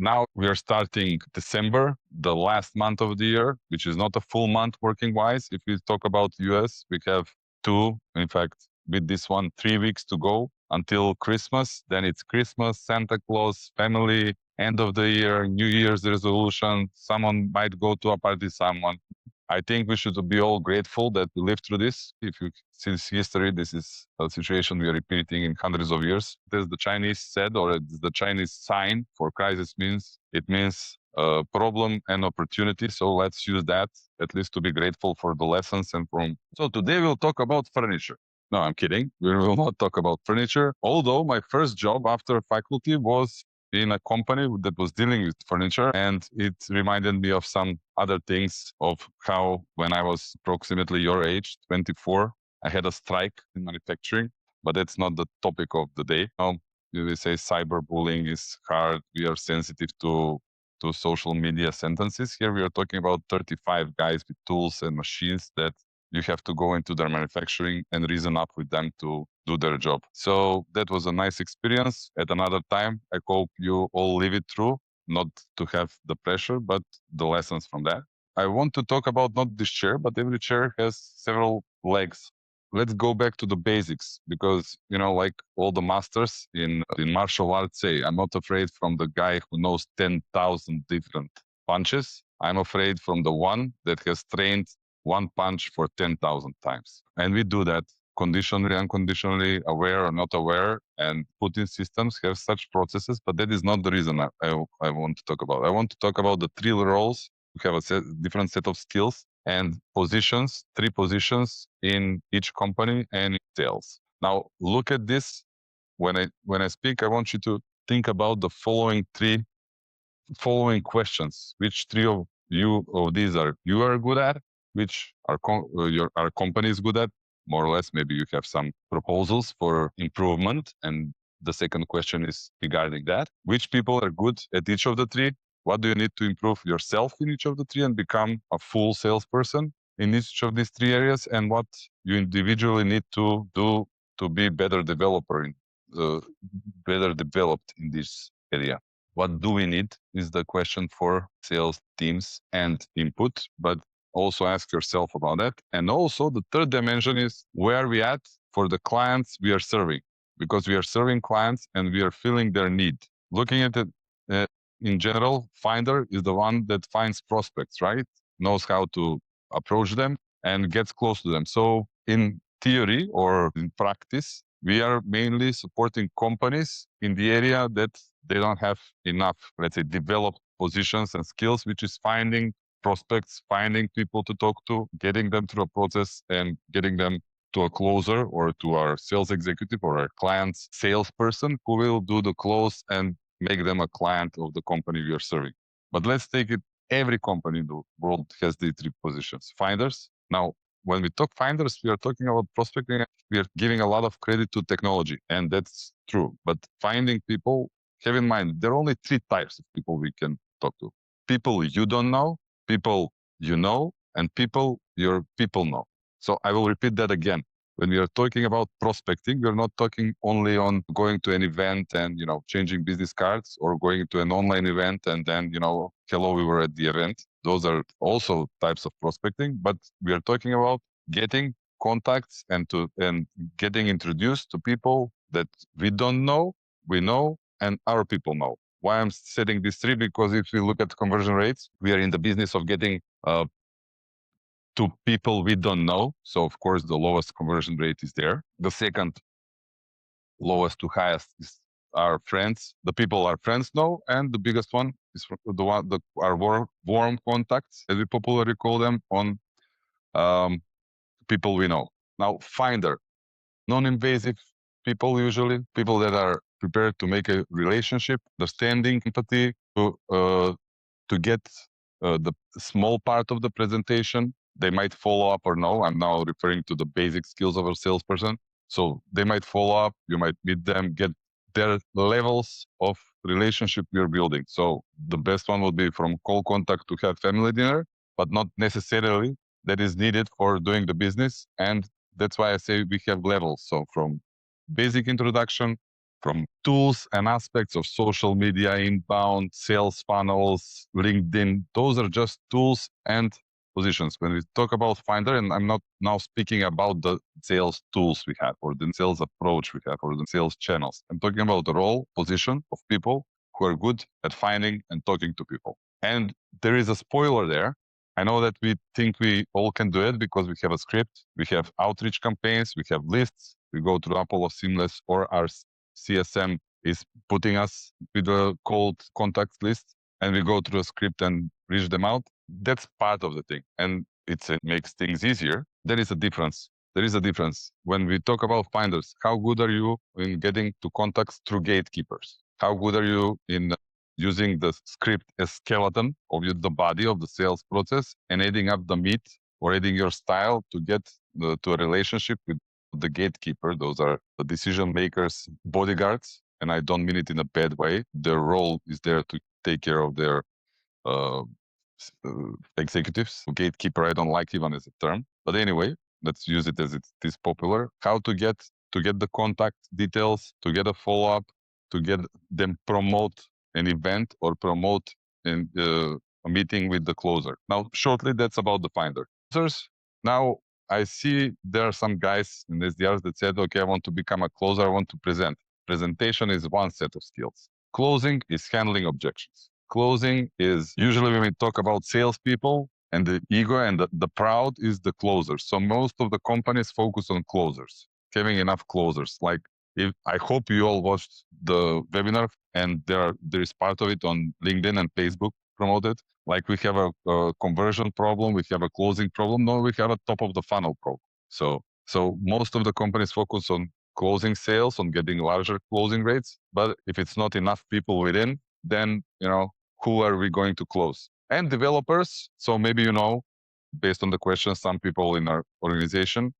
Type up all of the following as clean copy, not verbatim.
now we are starting December, the last month of the year, which is not a full month working wise. If we talk about US, we have two, in fact, with this one, 3 weeks to go until Christmas. Then it's Christmas, Santa Claus, family, end of the year, New Year's resolution. Someone might go to a party, someone. I think we should be all grateful that we lived through this. If you since history, this is a situation we are repeating in hundreds of years. As the Chinese said, or as the Chinese sign for crisis means, it means problem and opportunity. So let's use that at least to be grateful for the lessons and from. So today we'll talk about furniture. No, I'm kidding. We will not talk about furniture. Although my first job after faculty was in a company that was dealing with furniture, and it reminded me of some other things of how when I was approximately your age, 24, I had a strike in manufacturing, but that's not the topic of the day. We say cyberbullying is hard. We are sensitive to social media sentences. Here we are talking about 35 guys with tools and machines that you have to go into their manufacturing and reason up with them to do their job. So that was a nice experience. At another time, I hope you all live it through, not to have the pressure, but the lessons from that. I want to talk about not this chair, but every chair has several legs. Let's go back to the basics because, like all the masters in martial arts say, I'm not afraid from the guy who knows 10,000 different punches. I'm afraid from the one that has trained one punch for 10,000 times. And we do that conditionally, unconditionally, aware or not aware, and Putin systems have such processes, but that is not the reason I want to talk about. I want to talk about the three roles. We have a different set of skills and positions, 3 positions in each company and in sales. Now, look at this. When I speak, I want you to think about the following questions. Which 3 of these are you are good at? Which our company is good at, more or less. Maybe you have some proposals for improvement. And the second question is regarding that. Which people are good at each of the 3? What do you need to improve yourself in each of the 3 and become a full salesperson in each of these 3 areas? And what you individually need to do to be better developer better developed in this area. What do we need is the question for sales teams and input, but also ask yourself about that. And also the third dimension is where we at for the clients we are serving, because we are serving clients and we are filling their need. Looking at it in general, finder is the one that finds prospects, right? Knows how to approach them and gets close to them. So in theory or in practice, we are mainly supporting companies in the area that they don't have enough, let's say, developed positions and skills, which is finding prospects, finding people to talk to, getting them through a process and getting them to a closer or to our sales executive or our client's salesperson who will do the close and make them a client of the company we are serving. But let's take it, every company in the world has these 3 positions. Finders. Now, when we talk finders, we are talking about prospecting. We are giving a lot of credit to technology, and that's true. But finding people, have in mind, there are only 3 types of people we can talk to. People you don't know, people you know, and people your people know. So I will repeat that again. When we are talking about prospecting, we're not talking only on going to an event and, changing business cards or going to an online event and then, hello, we were at the event. Those are also types of prospecting, but we are talking about getting contacts and getting introduced to people that we don't know, we know, and our people know. Why I'm setting these 3? Because if we look at conversion rates, we are in the business of getting to people we don't know. So of course, the lowest conversion rate is there. The second lowest to highest is our friends, the people our friends know, and the biggest one is our warm contacts, as we popularly call them, on people we know. Now, finder, non-invasive people, usually people that are prepared to make a relationship, understanding, empathy, to get the small part of the presentation. They might follow up or no. I'm now referring to the basic skills of a salesperson. So they might follow up, you might meet them, get their levels of relationship you're building. So the best one would be from call contact to have family dinner, but not necessarily that is needed for doing the business. And that's why I say we have levels. So from basic introduction from tools and aspects of social media, inbound, sales funnels, LinkedIn. Those are just tools and positions. When we talk about Finder, and I'm not now speaking about the sales tools we have or the sales approach we have or the sales channels. I'm talking about the role, position of people who are good at finding and talking to people. And there is a spoiler there. I know that we think we all can do it because we have a script, we have outreach campaigns, we have lists, we go through Apollo Seamless, or our CSM is putting us with a cold contact list, and we go through a script and reach them out. That's part of the thing, and it makes things easier. There is a difference. There is a difference. When we talk about finders, how good are you in getting to contacts through gatekeepers? How good are you in using the script as skeleton of the body of the sales process and adding up the meat or adding your style to get to a relationship with the gatekeeper? Those are the decision makers, bodyguards, and I don't mean it in a bad way. Their role is there to take care of their uh, executives. Gatekeeper, I don't like even as a term, but anyway, let's use it as it is popular. How to get the contact details, to get a follow-up, to get them promote an event or promote a meeting with the closer. Now, shortly, that's about the finder. Now, I see there are some guys in SDRs that said, okay, I want to become a closer, I want to present. Presentation is one set of skills. Closing is handling objections. Closing is usually when we talk about salespeople, and the ego and the proud is the closers. So most of the companies focus on closers, having enough closers. Like, if I hope you all watched the webinar, and there is part of it on LinkedIn and Facebook promoted. Like, we have a conversion problem, we have a closing problem. No, we have a top of the funnel problem. So most of the companies focus on closing sales, on getting larger closing rates. But if it's not enough people within, then who are we going to close? And developers. So maybe based on the question, some people in our organization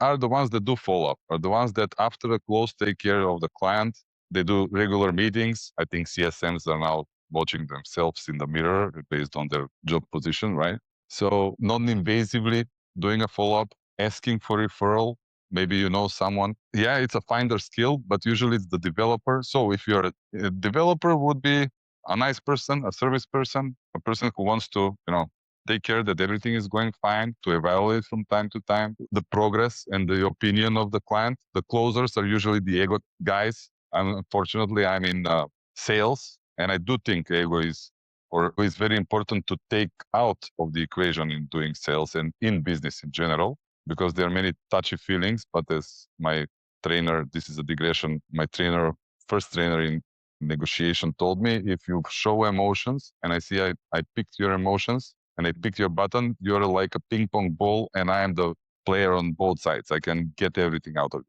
are the ones that do follow-up, are the ones that after the close take care of the client. They do regular meetings. I think CSMs are now watching themselves in the mirror based on their job position, right? So non-invasively doing a follow-up, asking for referral. Maybe you know someone. Yeah, it's a finder skill, but usually it's the developer. So if you're a developer, would be a nice person, a service person, a person who wants to, take care that everything is going fine, to evaluate from time to time the progress and the opinion of the client. The closers are usually the ego guys. Unfortunately, I'm in sales, and I do think ego is very important to take out of the equation in doing sales and in business in general, because there are many touchy feelings. But as my trainer, this is a digression, my first trainer in negotiation told me, if you show emotions and I see I picked your emotions and I picked your button, you're like a ping pong ball and I am the player on both sides. I can get everything out of it.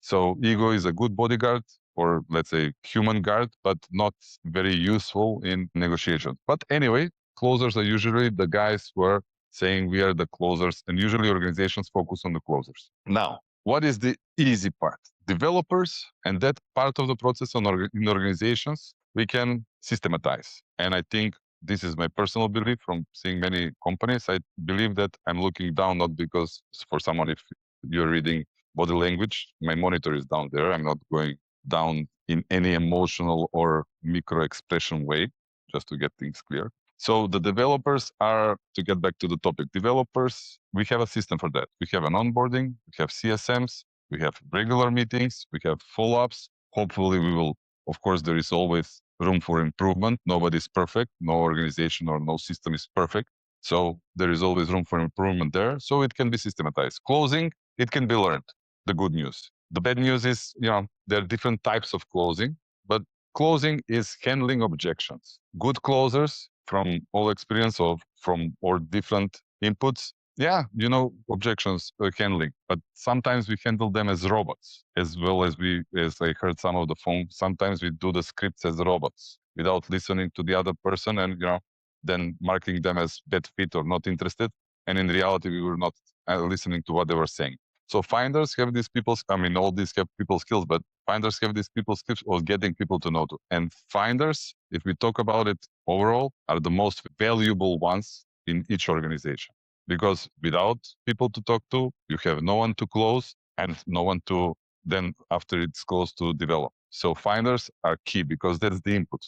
So ego is a good bodyguard, or let's say human guard, but not very useful in negotiation. But anyway, closers are usually the guys who are saying we are the closers, and usually organizations focus on the closers. Now, what is the easy part? Developers, and that part of the process in organizations, we can systematize. And I think this is my personal belief from seeing many companies. I believe that I'm looking down, not because for someone, if you're reading body language, my monitor is down there. I'm not going down in any emotional or micro expression way, just to get things clear. So the developers are, to get back to the topic, developers, we have a system for that. We have an onboarding, we have CSMs, we have regular meetings, we have follow-ups. Hopefully we will, of course, there is always room for improvement. Nobody's perfect. No organization or no system is perfect. So there is always room for improvement there. So it can be systematized. Closing, it can be learned. The good news. The bad news is, there are different types of closing, but closing is handling objections. Good closers, from all experience from all different inputs, objections handling, but sometimes we handle them as robots, as well as I heard some of the phone, sometimes we do the scripts as robots without listening to the other person, and then marking them as bad fit or not interested. And in reality, we were not listening to what they were saying. So finders have these all these have people skills, but finders have these people skills of getting people to know to. And finders, if we talk about it overall, are the most valuable ones in each organization. Because without people to talk to, you have no one to close and no one to then, after it's closed, to develop. So finders are key because that's the input.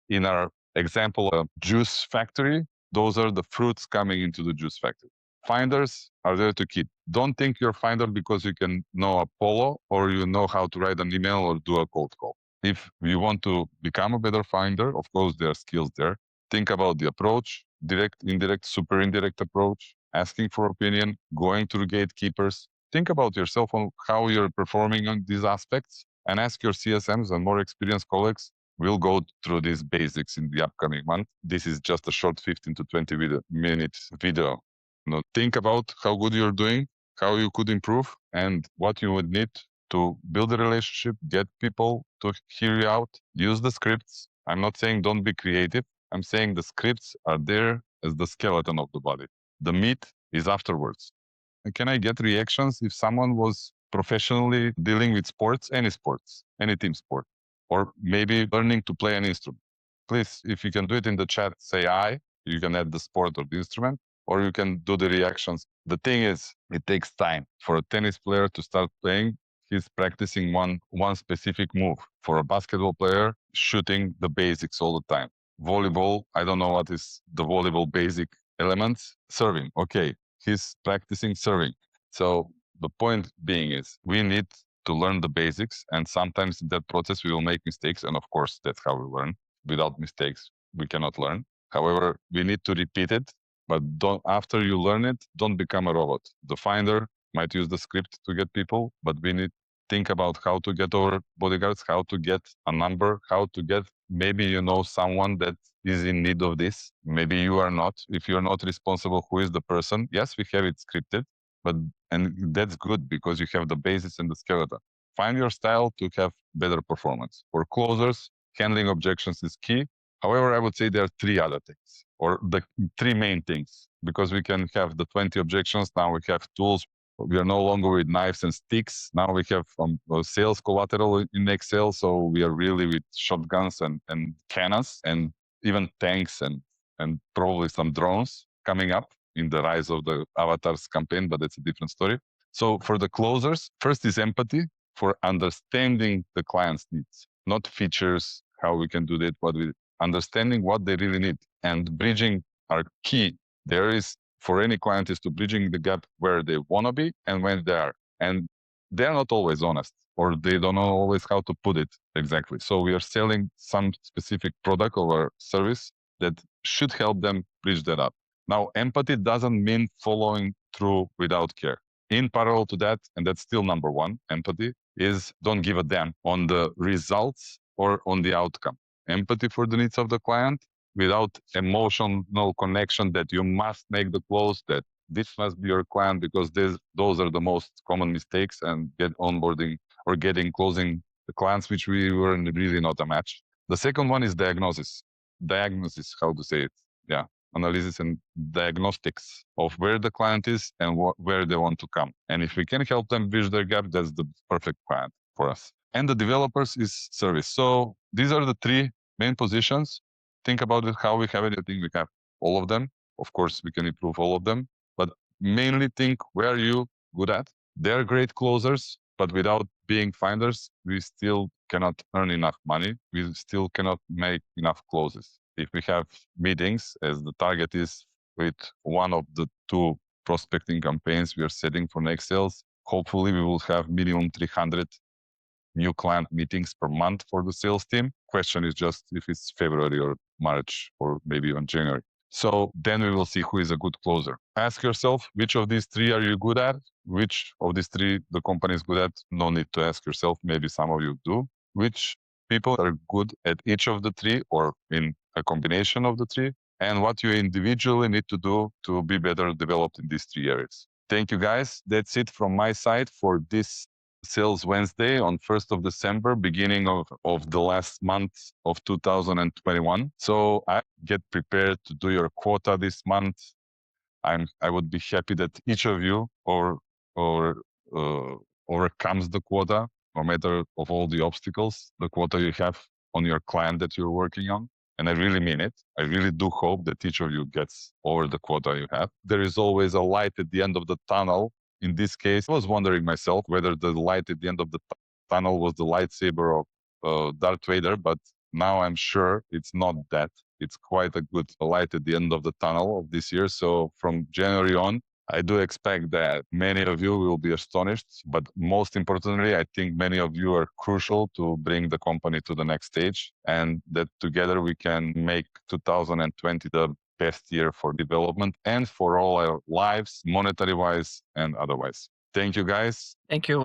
In our example, a juice factory, those are the fruits coming into the juice factory. Finders are there to keep. Don't think you're a finder because you can know a polo or you know how to write an email or do a cold call. If you want to become a better finder, of course, there are skills there. Think about the approach, direct, indirect, super indirect approach, asking for opinion, going through gatekeepers. Think about yourself on how you're performing on these aspects and ask your CSMs and more experienced colleagues. We'll go through these basics in the upcoming month. This is just a short 15 to 20-minute video. Think about how good you're doing, how you could improve, and what you would need to build a relationship, get people to hear you out, use the scripts. I'm not saying don't be creative. I'm saying the scripts are there as the skeleton of the body. The meat is afterwards. And can I get reactions if someone was professionally dealing with sports, any team sport, or maybe learning to play an instrument? Please, if you can do it in the chat, say I. You can add the sport or the instrument, or you can do the reactions. The thing is, it takes time for a tennis player to start playing. He's practicing one specific move. For a basketball player, shooting the basics all the time. Volleyball, I don't know what is the volleyball basic elements. Serving, okay, he's practicing serving. So the point being is we need to learn the basics, and sometimes in that process we will make mistakes, and of course that's how we learn. Without mistakes we cannot learn. However, we need to repeat it, but don't, after you learn it, don't become a robot. The finder might use the script to get people, but we need to think about how to get our bodyguards, how to get a number, how to get, maybe you know someone that is in need of this. Maybe you are not. If you're not responsible, who is the person? Yes, we have it scripted, and that's good because you have the basis and the skeleton. Find your style to have better performance. For closers, handling objections is key. However, I would say there are three other things, or the three main things, because we can have the 20 objections. Now we have tools. We are no longer with knives and sticks. Now we have sales collateral in Excel. So we are really with shotguns and cannons and even tanks and probably some drones coming up in the rise of the avatars campaign, but that's a different story. So for the closers, first is empathy for understanding the client's needs, not features, how we can do that, but with understanding what they really need. And bridging are key. There is, for any client, is to bridging the gap where they want to be and when they are. And they're not always honest, or they don't know always how to put it exactly. So we are selling some specific product or service that should help them bridge that up. Now, empathy doesn't mean following through without care. In parallel to that, and that's still number one, empathy, is don't give a damn on the results or on the outcome. Empathy for the needs of the client without emotional connection that you must make the close, that this must be your client, because those are the most common mistakes, and get onboarding or getting closing the clients which we were really not a match. The second one is diagnosis. Diagnosis, how to say it? Yeah, analysis and diagnostics of where the client is and where they want to come. And if we can help them bridge their gap, that's the perfect client for us. And the developers is service. So these are the three main positions. Think about it, how we have it. I think we have all of them. Of course, we can improve all of them, but mainly think, where are you good at? They're great closers, but without being finders, we still cannot earn enough money. We still cannot make enough closes. If we have meetings, as the target is with one of the two prospecting campaigns we are setting for next sales, hopefully we will have minimum 300 new client meetings per month for the sales team. Question is just if it's February or March or maybe even January. So then we will see who is a good closer. Ask yourself, which of these three are you good at? Which of these three the company is good at? No need to ask yourself. Maybe some of you do. Which people are good at each of the three or in a combination of the three? And what you individually need to do to be better developed in these three areas. Thank you, guys. That's it from my side for this Sales Wednesday on 1st of December, beginning of the last month of 2021. So I get prepared to do your quota this month. I would be happy that each of you overcomes the quota, no matter of all the obstacles, the quota you have on your client that you're working on. And I really mean it. I really do hope that each of you gets over the quota you have. There is always a light at the end of the tunnel. In this case, I was wondering myself whether the light at the end of the tunnel was the lightsaber of Darth Vader, but now I'm sure it's not that. It's quite a good light at the end of the tunnel of this year. So from January on, I do expect that many of you will be astonished, but most importantly, I think many of you are crucial to bring the company to the next stage, and that together we can make 2020 the best year for development and for all our lives, monetary wise and otherwise. Thank you, guys. Thank you.